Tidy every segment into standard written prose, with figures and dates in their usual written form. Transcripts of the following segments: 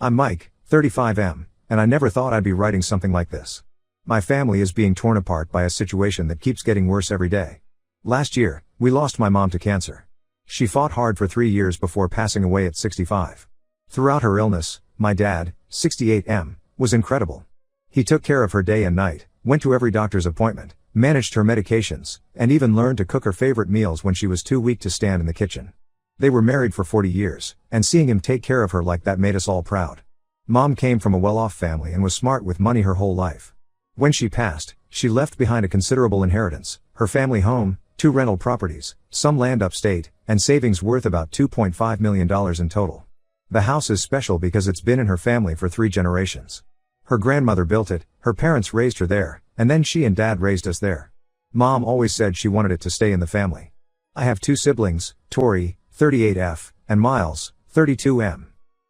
I'm Mike, 35M, and I never thought I'd be writing something like this. My family is being torn apart by a situation that keeps getting worse every day. Last year, we lost my mom to cancer. She fought hard for 3 years before passing away at 65. Throughout her illness, my dad, 68M, was incredible. He took care of her day and night, went to every doctor's appointment, managed her medications, and even learned to cook her favorite meals when she was too weak to stand in the kitchen. They were married for 40 years, and seeing him take care of her like that made us all proud. Mom came from a well-off family and was smart with money her whole life. When she passed, she left behind a considerable inheritance, her family home, 2 rental properties, some land upstate, and savings worth about $2.5 million in total. The house is special because it's been in her family for 3 generations. Her grandmother built it, her parents raised her there, and then she and Dad raised us there. Mom always said she wanted it to stay in the family. I have 2 siblings, Tori, 38F, and Miles, 32M.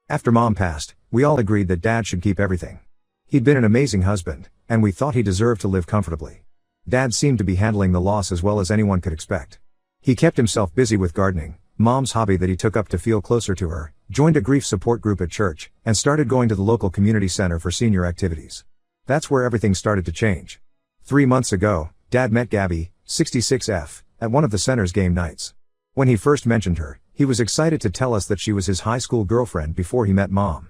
After Mom passed, we all agreed that Dad should keep everything. He'd been an amazing husband, and we thought he deserved to live comfortably. Dad seemed to be handling the loss as well as anyone could expect. He kept himself busy with gardening, Mom's hobby that he took up to feel closer to her, joined a grief support group at church, and started going to the local community center for senior activities. That's where everything started to change. 3 months ago, Dad met Gabby, 66F, at one of the center's game nights. When he first mentioned her, he was excited to tell us that she was his high school girlfriend before he met Mom.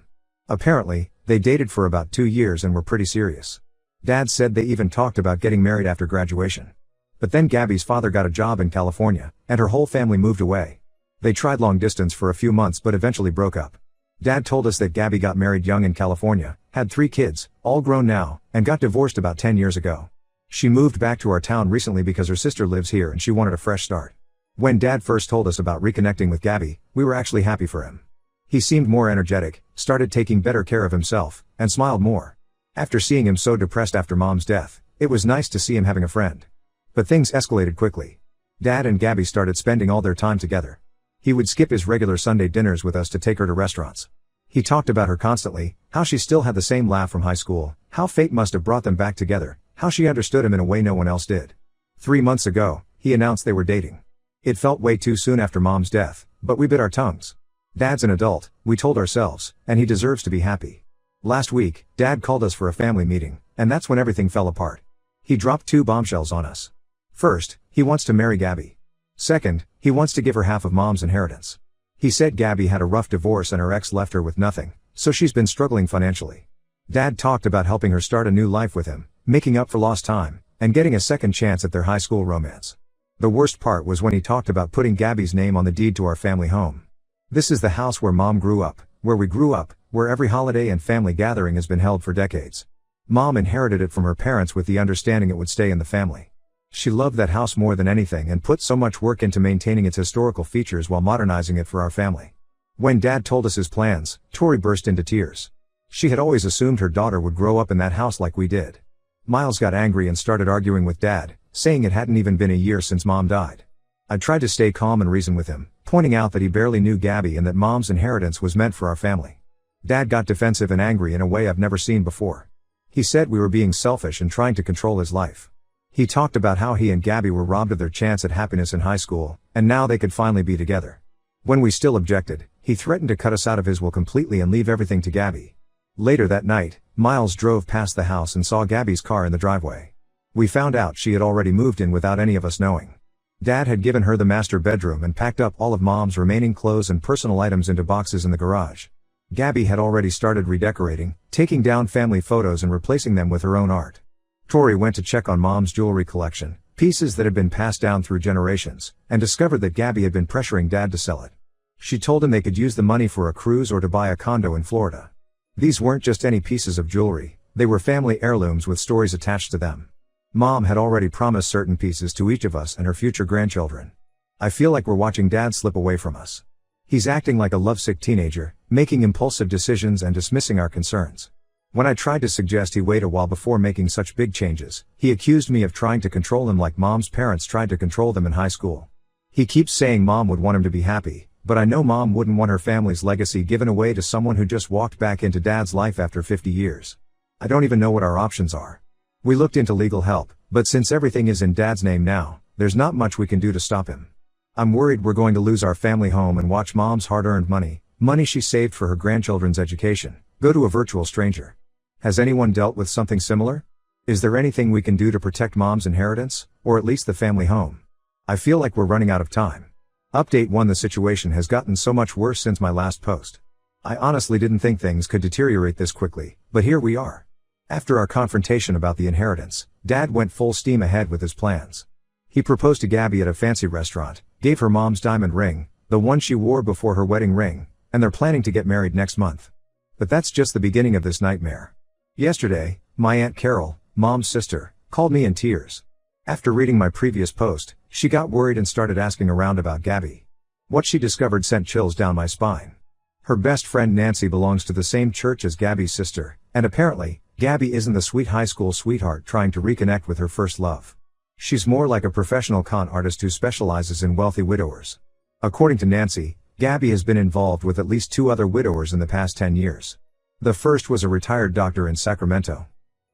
Apparently, they dated for about 2 years and were pretty serious. Dad said they even talked about getting married after graduation. But then Gabby's father got a job in California, and her whole family moved away. They tried long distance for a few months but eventually broke up. Dad told us that Gabby got married young in California, had 3 kids, all grown now, and got divorced about 10 years ago. She moved back to our town recently because her sister lives here and she wanted a fresh start. When Dad first told us about reconnecting with Gabby, we were actually happy for him. He seemed more energetic, started taking better care of himself, and smiled more. After seeing him so depressed after Mom's death, it was nice to see him having a friend. But things escalated quickly. Dad and Gabby started spending all their time together. He would skip his regular Sunday dinners with us to take her to restaurants. He talked about her constantly, how she still had the same laugh from high school, how fate must have brought them back together, how she understood him in a way no one else did. 3 months ago, he announced they were dating. It felt way too soon after Mom's death, but we bit our tongues. Dad's an adult, we told ourselves, and he deserves to be happy. Last week, Dad called us for a family meeting, and that's when everything fell apart. He dropped 2 bombshells on us. First, he wants to marry Gabby. Second, he wants to give her half of Mom's inheritance. He said Gabby had a rough divorce and her ex left her with nothing, so she's been struggling financially. Dad talked about helping her start a new life with him, making up for lost time, and getting a second chance at their high school romance. The worst part was when he talked about putting Gabby's name on the deed to our family home. This is the house where Mom grew up, where we grew up, where every holiday and family gathering has been held for decades. Mom inherited it from her parents with the understanding it would stay in the family. She loved that house more than anything and put so much work into maintaining its historical features while modernizing it for our family. When Dad told us his plans, Tori burst into tears. She had always assumed her daughter would grow up in that house like we did. Miles got angry and started arguing with Dad, saying it hadn't even been a year since Mom died. I tried to stay calm and reason with him, pointing out that he barely knew Gabby and that Mom's inheritance was meant for our family. Dad got defensive and angry in a way I've never seen before. He said we were being selfish and trying to control his life. He talked about how he and Gabby were robbed of their chance at happiness in high school, and now they could finally be together. When we still objected, he threatened to cut us out of his will completely and leave everything to Gabby. Later that night, Miles drove past the house and saw Gabby's car in the driveway. We found out she had already moved in without any of us knowing. Dad had given her the master bedroom and packed up all of Mom's remaining clothes and personal items into boxes in the garage. Gabby had already started redecorating, taking down family photos and replacing them with her own art. Tori went to check on Mom's jewelry collection, pieces that had been passed down through generations, and discovered that Gabby had been pressuring Dad to sell it. She told him they could use the money for a cruise or to buy a condo in Florida. These weren't just any pieces of jewelry, they were family heirlooms with stories attached to them. Mom had already promised certain pieces to each of us and her future grandchildren. I feel like we're watching Dad slip away from us. He's acting like a lovesick teenager, making impulsive decisions and dismissing our concerns. When I tried to suggest he wait a while before making such big changes, he accused me of trying to control him like Mom's parents tried to control them in high school. He keeps saying Mom would want him to be happy, but I know Mom wouldn't want her family's legacy given away to someone who just walked back into Dad's life after 50 years. I don't even know what our options are. We looked into legal help, but since everything is in Dad's name now, there's not much we can do to stop him. I'm worried we're going to lose our family home and watch Mom's hard-earned money she saved for her grandchildren's education, Go to a virtual stranger. Has anyone dealt with something similar? Is there anything we can do to protect mom's inheritance, or at least the family home? I feel like we're running out of time. Update 1. The situation has gotten so much worse since my last post. I honestly didn't think things could deteriorate this quickly, but here we are. After our confrontation about the inheritance, Dad went full steam ahead with his plans. He proposed to Gabby at a fancy restaurant, gave her mom's diamond ring, the one she wore before her wedding ring, and they're planning to get married next month. But that's just the beginning of this nightmare. Yesterday, my Aunt Carol, mom's sister, called me in tears. After reading my previous post, she got worried and started asking around about Gabby. What she discovered sent chills down my spine. Her best friend Nancy belongs to the same church as Gabby's sister, and apparently, Gabby isn't the sweet high school sweetheart trying to reconnect with her first love. She's more like a professional con artist who specializes in wealthy widowers. According to Nancy, Gabby has been involved with at least 2 other widowers in the past 10 years. The first was a retired doctor in Sacramento.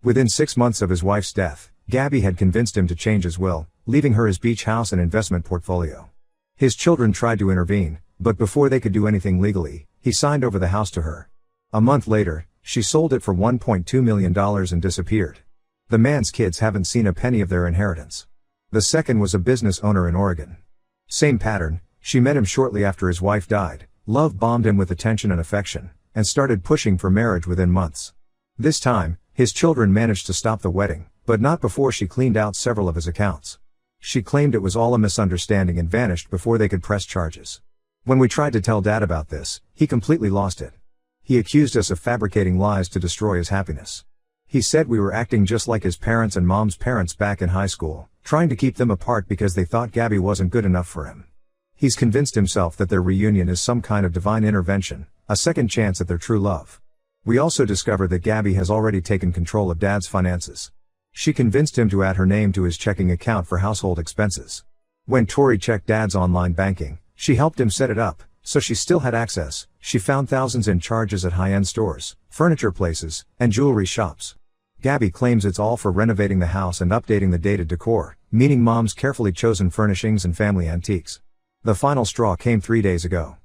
Within 6 months of his wife's death, Gabby had convinced him to change his will, leaving her his beach house and investment portfolio. His children tried to intervene, but before they could do anything legally, he signed over the house to her. A month later, she sold it for $1.2 million and disappeared. The man's kids haven't seen a penny of their inheritance. The second was a business owner in Oregon. Same pattern, she met him shortly after his wife died, love-bombed him with attention and affection, and started pushing for marriage within months. This time, his children managed to stop the wedding, but not before she cleaned out several of his accounts. She claimed it was all a misunderstanding and vanished before they could press charges. When we tried to tell Dad about this, he completely lost it. He accused us of fabricating lies to destroy his happiness. He said we were acting just like his parents and mom's parents back in high school, trying to keep them apart because they thought Gabby wasn't good enough for him. He's convinced himself that their reunion is some kind of divine intervention, a second chance at their true love. We also discovered that Gabby has already taken control of Dad's finances. She convinced him to add her name to his checking account for household expenses. When Tori checked Dad's online banking, she helped him set it up, so she still had access. She found thousands in charges at high-end stores, furniture places, and jewelry shops. Gabby claims it's all for renovating the house and updating the dated decor, meaning mom's carefully chosen furnishings and family antiques. The final straw came 3 days ago.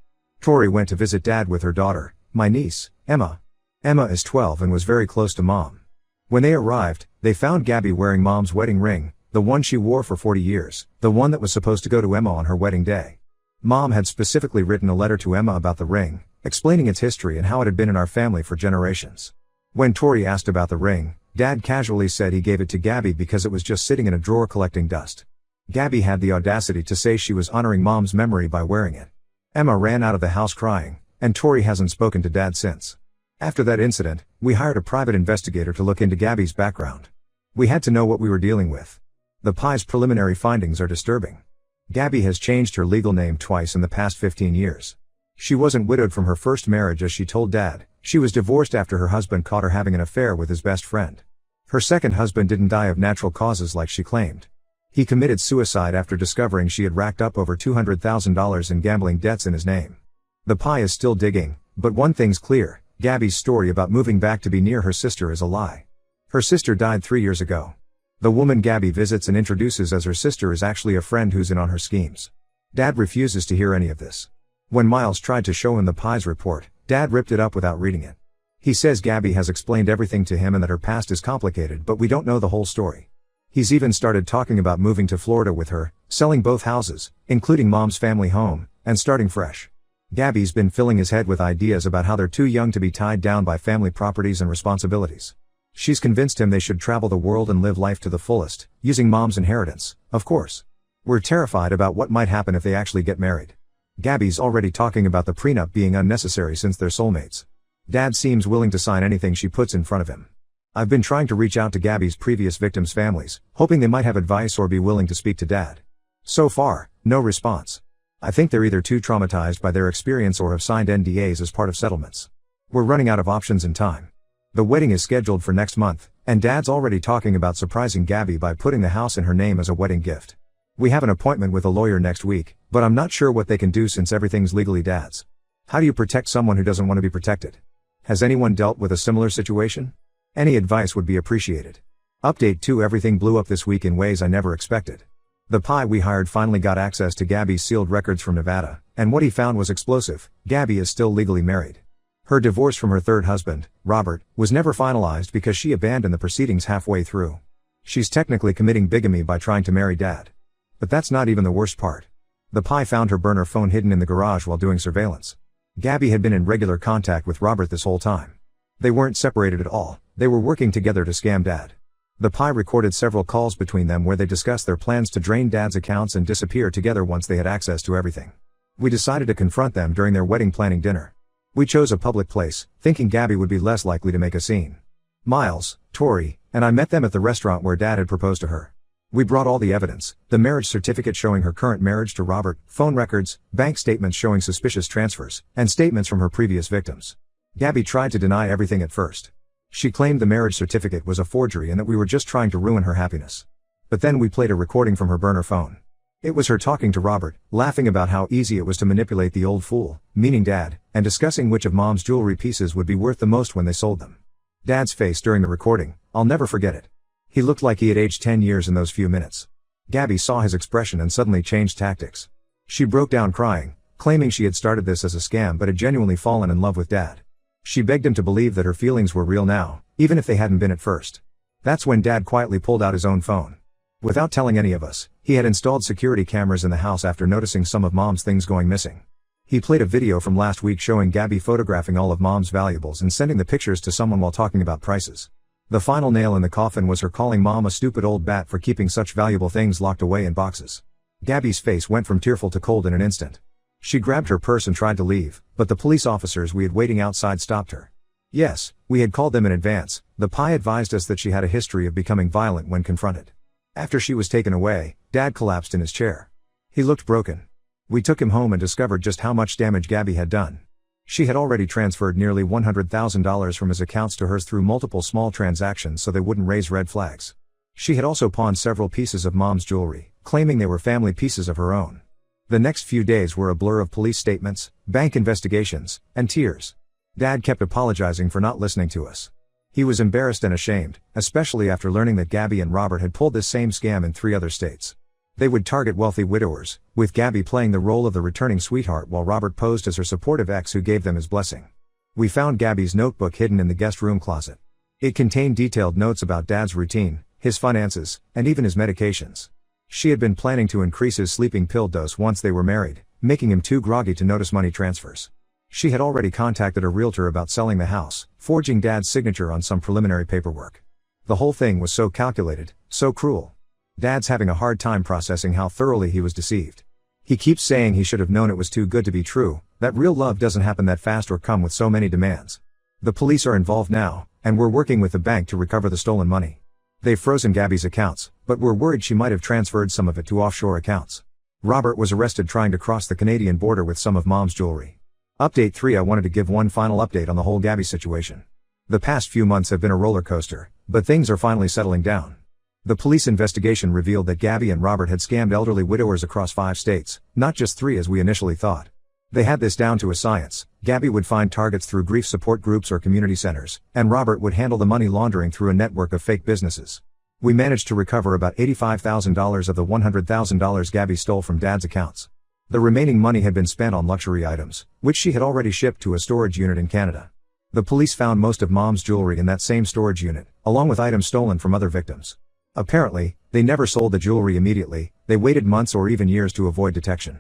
Tori went to visit Dad with her daughter, my niece, Emma. Emma is 12 and was very close to Mom. When they arrived, they found Gabby wearing Mom's wedding ring, the one she wore for 40 years, the one that was supposed to go to Emma on her wedding day. Mom had specifically written a letter to Emma about the ring, explaining its history and how it had been in our family for generations. When Tori asked about the ring, Dad casually said he gave it to Gabby because it was just sitting in a drawer collecting dust. Gabby had the audacity to say she was honoring Mom's memory by wearing it. Emma ran out of the house crying, and Tori hasn't spoken to Dad since. After that incident, we hired a private investigator to look into Gabby's background. We had to know what we were dealing with. The PI's preliminary findings are disturbing. Gabby has changed her legal name twice in the past 15 years. She wasn't widowed from her first marriage as she told Dad, she was divorced after her husband caught her having an affair with his best friend. Her second husband didn't die of natural causes like she claimed. He committed suicide after discovering she had racked up over $200,000 in gambling debts in his name. The PI is still digging, but one thing's clear, Gabby's story about moving back to be near her sister is a lie. Her sister died 3 years ago. The woman Gabby visits and introduces as her sister is actually a friend who's in on her schemes. Dad refuses to hear any of this. When Miles tried to show him the PI's report, Dad ripped it up without reading it. He says Gabby has explained everything to him and that her past is complicated, but we don't know the whole story. He's even started talking about moving to Florida with her, selling both houses, including Mom's family home, and starting fresh. Gabby's been filling his head with ideas about how they're too young to be tied down by family properties and responsibilities. She's convinced him they should travel the world and live life to the fullest, using Mom's inheritance, of course. We're terrified about what might happen if they actually get married. Gabby's already talking about the prenup being unnecessary since they're soulmates. Dad seems willing to sign anything she puts in front of him. I've been trying to reach out to Gabby's previous victims' families, hoping they might have advice or be willing to speak to Dad. So far, no response. I think they're either too traumatized by their experience or have signed NDAs as part of settlements. We're running out of options and time. The wedding is scheduled for next month, and Dad's already talking about surprising Gabby by putting the house in her name as a wedding gift. We have an appointment with a lawyer next week, but I'm not sure what they can do since everything's legally Dad's. How do you protect someone who doesn't want to be protected? Has anyone dealt with a similar situation? Any advice would be appreciated. Update 2: Everything blew up this week in ways I never expected. The PI we hired finally got access to Gabby's sealed records from Nevada, and what he found was explosive. Gabby is still legally married. Her divorce from her third husband, Robert, was never finalized because she abandoned the proceedings halfway through. She's technically committing bigamy by trying to marry Dad. But that's not even the worst part. The Pi found her burner phone hidden in the garage while doing surveillance. Gabby had been in regular contact with Robert this whole time. They weren't separated at all, they were working together to scam Dad. The Pi recorded several calls between them where they discussed their plans to drain Dad's accounts and disappear together once they had access to everything. We decided to confront them during their wedding planning dinner. We chose a public place, thinking Gabby would be less likely to make a scene. Miles, Tori, and I met them at the restaurant where Dad had proposed to her. We brought all the evidence, the marriage certificate showing her current marriage to Robert, phone records, bank statements showing suspicious transfers, and statements from her previous victims. Gabby tried to deny everything at first. She claimed the marriage certificate was a forgery and that we were just trying to ruin her happiness. But then we played a recording from her burner phone. It was her talking to Robert, laughing about how easy it was to manipulate the old fool, meaning Dad, and discussing which of Mom's jewelry pieces would be worth the most when they sold them. Dad's face during the recording, I'll never forget it. He looked like he had aged 10 years in those few minutes. Gabby saw his expression and suddenly changed tactics. She broke down crying, claiming she had started this as a scam but had genuinely fallen in love with Dad. She begged him to believe that her feelings were real now, even if they hadn't been at first. That's when Dad quietly pulled out his own phone. Without telling any of us, he had installed security cameras in the house after noticing some of Mom's things going missing. He played a video from last week showing Gabby photographing all of Mom's valuables and sending the pictures to someone while talking about prices. The final nail in the coffin was her calling Mom a stupid old bat for keeping such valuable things locked away in boxes. Gabby's face went from tearful to cold in an instant. She grabbed her purse and tried to leave, but the police officers we had waiting outside stopped her. Yes, we had called them in advance. The Pi advised us that she had a history of becoming violent when confronted. After she was taken away, Dad collapsed in his chair. He looked broken. We took him home and discovered just how much damage Gabby had done. She had already transferred nearly $100,000 from his accounts to hers through multiple small transactions so they wouldn't raise red flags. She had also pawned several pieces of Mom's jewelry, claiming they were family pieces of her own. The next few days were a blur of police statements, bank investigations, and tears. Dad kept apologizing for not listening to us. He was embarrassed and ashamed, especially after learning that Gabby and Robert had pulled this same scam in 3 other states. They would target wealthy widowers, with Gabby playing the role of the returning sweetheart while Robert posed as her supportive ex who gave them his blessing. We found Gabby's notebook hidden in the guest room closet. It contained detailed notes about Dad's routine, his finances, and even his medications. She had been planning to increase his sleeping pill dose once they were married, making him too groggy to notice money transfers. She had already contacted a realtor about selling the house, forging Dad's signature on some preliminary paperwork. The whole thing was so calculated, so cruel. Dad's having a hard time processing how thoroughly he was deceived. He keeps saying he should have known it was too good to be true, that real love doesn't happen that fast or come with so many demands. The police are involved now, and we're working with the bank to recover the stolen money. They've frozen Gabby's accounts, but we're worried she might have transferred some of it to offshore accounts. Robert was arrested trying to cross the Canadian border with some of Mom's jewelry. Update 3. I wanted to give one final update on the whole Gabby situation. The past few months have been a roller coaster, but things are finally settling down. The police investigation revealed that Gabby and Robert had scammed elderly widowers across 5 states, not just 3 as we initially thought. They had this down to a science. Gabby would find targets through grief support groups or community centers, and Robert would handle the money laundering through a network of fake businesses. We managed to recover about $85,000 of the $100,000 Gabby stole from Dad's accounts. The remaining money had been spent on luxury items, which she had already shipped to a storage unit in Canada. The police found most of Mom's jewelry in that same storage unit, along with items stolen from other victims. Apparently, they never sold the jewelry immediately, they waited months or even years to avoid detection.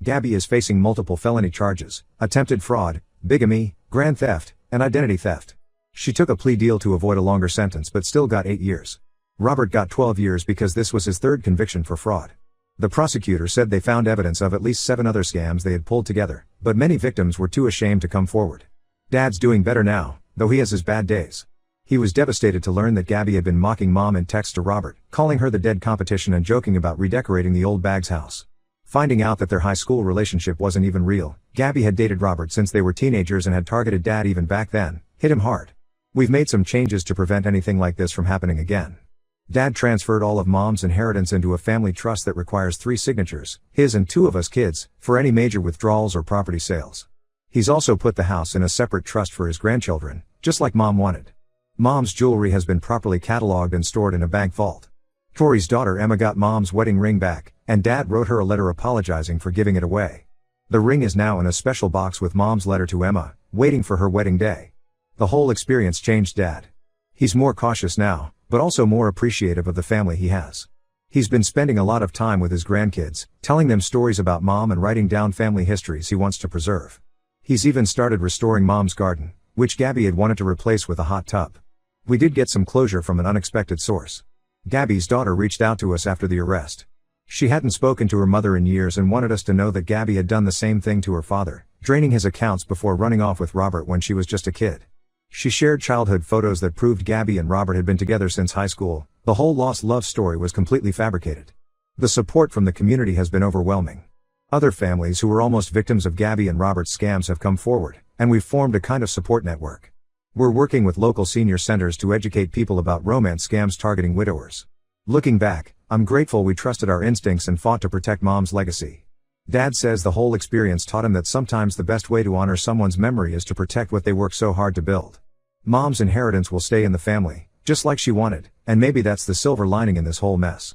Gabby is facing multiple felony charges, attempted fraud, bigamy, grand theft, and identity theft. She took a plea deal to avoid a longer sentence but still got 8 years. Robert got 12 years because this was his 3rd conviction for fraud. The prosecutor said they found evidence of at least 7 other scams they had pulled together, but many victims were too ashamed to come forward. Dad's doing better now, though he has his bad days. He was devastated to learn that Gabby had been mocking Mom in text to Robert, calling her the dead competition and joking about redecorating the old Bag's house. Finding out that their high school relationship wasn't even real, Gabby had dated Robert since they were teenagers and had targeted Dad even back then, hit him hard. We've made some changes to prevent anything like this from happening again. Dad transferred all of Mom's inheritance into a family trust that requires 3 signatures, his and 2 of us kids, for any major withdrawals or property sales. He's also put the house in a separate trust for his grandchildren, just like Mom wanted. Mom's jewelry has been properly cataloged and stored in a bank vault. Tori's daughter Emma got Mom's wedding ring back, and Dad wrote her a letter apologizing for giving it away. The ring is now in a special box with Mom's letter to Emma, waiting for her wedding day. The whole experience changed Dad. He's more cautious now, but also more appreciative of the family he has. He's been spending a lot of time with his grandkids, telling them stories about Mom and writing down family histories he wants to preserve. He's even started restoring Mom's garden, which Gabby had wanted to replace with a hot tub. We did get some closure from an unexpected source. Gabby's daughter reached out to us after the arrest. She hadn't spoken to her mother in years and wanted us to know that Gabby had done the same thing to her father, draining his accounts before running off with Robert when she was just a kid. She shared childhood photos that proved Gabby and Robert had been together since high school. The whole lost love story was completely fabricated. The support from the community has been overwhelming. Other families who were almost victims of Gabby and Robert's scams have come forward, and we've formed a kind of support network. We're working with local senior centers to educate people about romance scams targeting widowers. Looking back, I'm grateful we trusted our instincts and fought to protect Mom's legacy. Dad says the whole experience taught him that sometimes the best way to honor someone's memory is to protect what they worked so hard to build. Mom's inheritance will stay in the family, just like she wanted, and maybe that's the silver lining in this whole mess.